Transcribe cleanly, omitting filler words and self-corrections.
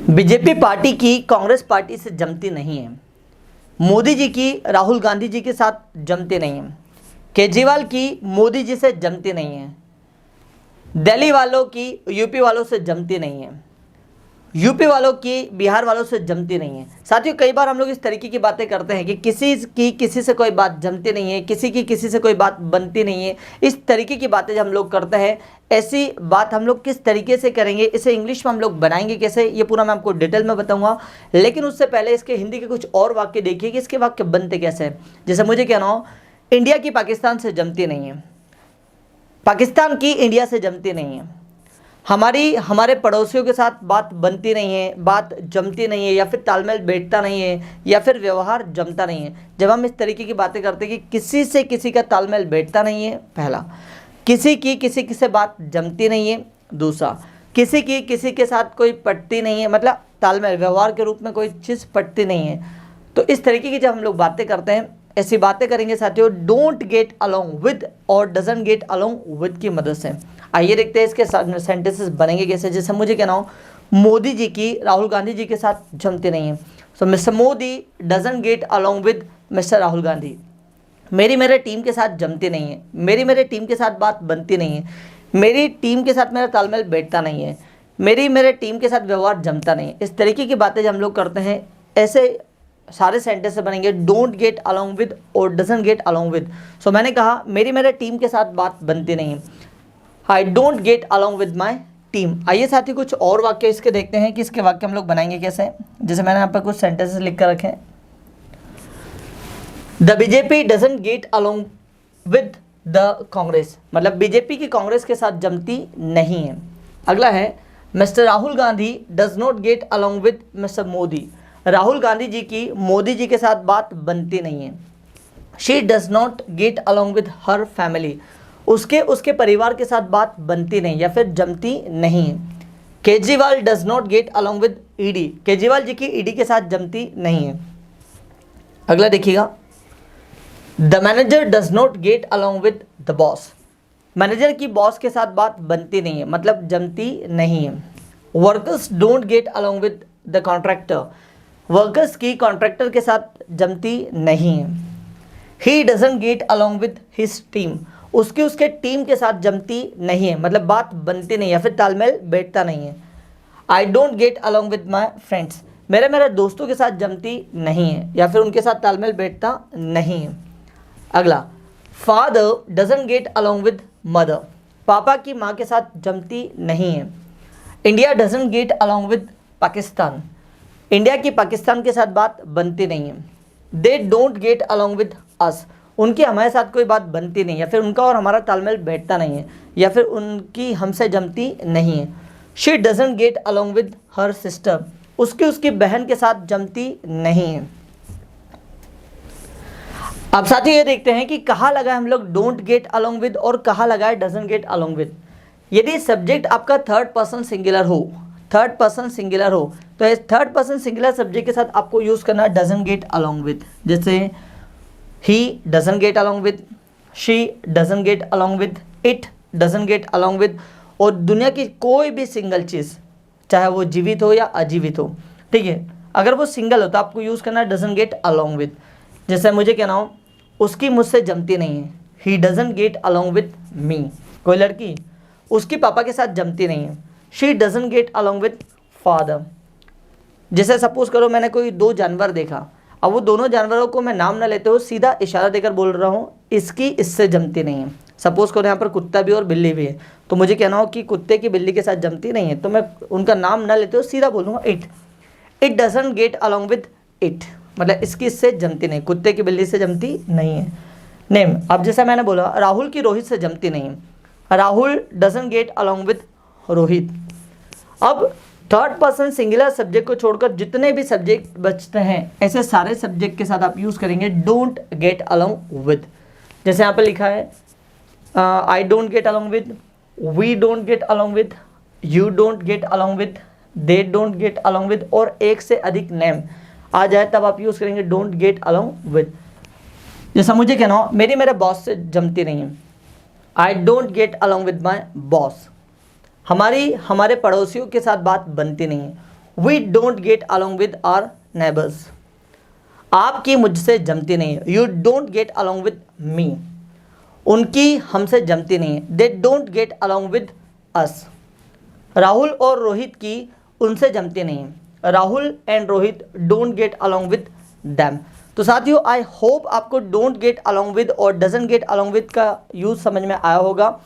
BJP party की Congress party से जमती नहीं है। मोदी जी की राहुल गांधी जी के साथ जमती नहीं है। केजरीवाल की मोदी जी से जमती नहीं है। दिल्ली वालों की यूपी वालों से जमती नहीं है। यूपी वालों की बिहार वालों से जमती नहीं है। साथियों, कई बार हम लोग इस तरीके की बातें करते हैं कि किसी से कोई बात जमती नहीं है, किसी की किसी से कोई बात बनती नहीं है। इस तरीके की बातें जब हम लोग करते हैं, ऐसी बात हम लोग किस तरीके से करेंगे, इसे इंग्लिश में हम लोग बनाएंगे कैसे, ये पूरा मैं आपको डिटेल में बताऊंगा। लेकिन उससे पहले इसके हिंदी के कुछ और वाक्य देखिए कि इसके वाक्य बनते कैसे हैं। जैसे मुझे कहना हो, इंडिया की पाकिस्तान से जमती नहीं है, पाकिस्तान की इंडिया से जमती नहीं है, हमारे पड़ोसियों के साथ बात बनती नहीं है, बात जमती नहीं है, या फिर तालमेल बैठता नहीं है, या फिर व्यवहार जमता नहीं है। जब हम इस तरीके की बातें करते हैं कि किसी से किसी का तालमेल बैठता नहीं है, पहला, किसी से बात जमती नहीं है, दूसरा, किसी की किसी के साथ कोई पटती नहीं है, मतलब तालमेल व्यवहार के रूप में कोई चीज़ पटती नहीं है। तो इस तरीके की जब हम लोग बातें करते हैं, ऐसी बातें करेंगे साथियों, डोंट गेट अलोंग विद और डजंट गेट अलोंग विद की मदद से। आइए देखते हैं इसके सेंटेंसेस बनेंगे कैसे। जैसे मुझे कहना हो, मोदी जी की राहुल गांधी जी के साथ जमती नहीं है। So Mister Modi doesn't get along with Mister Rahul Gandhi. मेरे टीम के साथ जमती नहीं है, मेरे टीम के साथ बात बनती नहीं है, मेरी टीम के साथ मेरा तालमेल बैठता नहीं है, मेरे टीम के साथ व्यवहार जमता नहीं है। इस तरीके की बातें जब हम लोग करते हैं, ऐसे सारे सेंटेंस से बनेंगे डोंट गेट अलोंग विद और डजंट गेट अलोंग विद। सो मैंने कहा मेरे टीम के साथ बात बनती नहीं है, I don't get along with my team. आइए साथी कुछ और वाक्य इसके देखते हैं कि इसके वाक्य हम लोग बनाएंगे कैसे। जैसे मैंने यहाँ पर कुछ सेंटेंसेस लिख कर रखे, the BJP doesn't get along with the Congress, मतलब बीजेपी की कांग्रेस के साथ जमती नहीं है। अगला है, Mister Rahul Gandhi does not get along with Mister Modi. Rahul Gandhi ji की मोदी जी के साथ बात बनती नहीं है। She does not get along with her family, उसके परिवार के साथ बात बनती नहीं या फिर जमती नहीं है। Kejriwal does not get along with ED, Kejriwal ji की ईडी के साथ जमती नहीं है। अगला देखिएगा, the manager does not get along with the boss, manager की बॉस के साथ बात बनती नहीं है, मतलब जमती नहीं है। Workers don't get along with the contractor, workers की कॉन्ट्रैक्टर के साथ जमती नहीं है। ही doesn't get along with his team, उसके टीम के साथ जमती नहीं है, मतलब बात बनती नहीं या फिर तालमेल बैठता नहीं है। I don't get along with my friends, मेरे दोस्तों के साथ जमती नहीं है या फिर उनके साथ तालमेल बैठता नहीं है। अगला, father doesn't get along with mother, पापा की माँ के साथ जमती नहीं है। India doesn't get along with Pakistan, India की पाकिस्तान के साथ बात बनती नहीं है। They don't get along with us, उनकी हमारे साथ कोई बात बनती नहीं या फिर उनका और हमारा तालमेल बैठता नहीं है या फिर उनकी हमसे जमती नहीं है। She doesn't get along with her sister, उसकी बहन के साथ जमती नहीं है। अब साथियों ये देखते हैं कि कहाँ लगा है हम लोग डोंट गेट अलोंग विद और कहाँ लगा है डजंट गेट अलोंग विद। यदि सब्जेक्ट आपका थर्ड पर्सन सिंगुलर हो, थर्ड पर्सन सिंगुलर हो, तो इस थर्ड पर्सन सिंगुलर सब्जेक्ट के साथ आपको यूज़ करना है डजंट गेट अलोंग विद। जैसे he doesn't get along with, she doesn't get along with, it doesn't get along with. और दुनिया की कोई भी सिंगल चीज़, चाहे वो जीवित हो या अजीवित हो, ठीक है, अगर वो सिंगल हो तो आपको यूज़ करना है डजंट गेट अलोंग विद। जैसे मुझे कहना हो, उसकी मुझसे जमती नहीं है, ही doesn't get along with me. कोई लड़की उसकी पापा के साथ जमती नहीं है, she doesn't get along with father. जैसे सपोज करो मैंने कोई दो जानवर देखा, अब वो दोनों जानवरों को मैं नाम ना लेते हुए सीधा इशारा देकर बोल रहा हूँ इसकी इससे जमती नहीं है। सपोज करो यहाँ पर कुत्ता भी और बिल्ली भी है, तो मुझे कहना हो कि कुत्ते की बिल्ली के साथ जमती नहीं है, तो मैं उनका नाम ना लेते हुए सीधा बोलूँगा it doesn't get along with it, मतलब इसकी इससे जमती नहीं, कुत्ते की बिल्ली से जमती नहीं है। नेम, अब जैसा मैंने बोला राहुल की रोहित से जमती नहीं है, Rahul doesn't get along with Rohit. अब थर्ड पर्सन सिंगुलर सब्जेक्ट को छोड़कर जितने भी सब्जेक्ट बचते हैं, ऐसे सारे सब्जेक्ट के साथ आप यूज़ करेंगे डोंट गेट अलोंग विद। जैसे यहाँ पर लिखा है I don't get along with, we don't get along with, you don't get along with, they don't get along with, और एक से अधिक नेम आ जाए तब आप यूज़ करेंगे डोंट गेट अलोंग विद। जैसा मुझे कहना हो मेरे बॉस से जमती नहीं है, I don't get along with my boss. हमारे पड़ोसियों के साथ बात बनती नहीं है, we don't get along with our neighbours. आपकी मुझसे जमती नहीं है, you don't get along with me. उनकी हमसे जमती नहीं है, they don't get along with us. Rahul और रोहित की उनसे जमती नहीं है, Rahul and Rohit don't get along with them. तो साथियों आई होप आपको डोंट गेट अलॉन्ग विद और डजंट गेट अलॉन्ग विद का यूज समझ में आया होगा।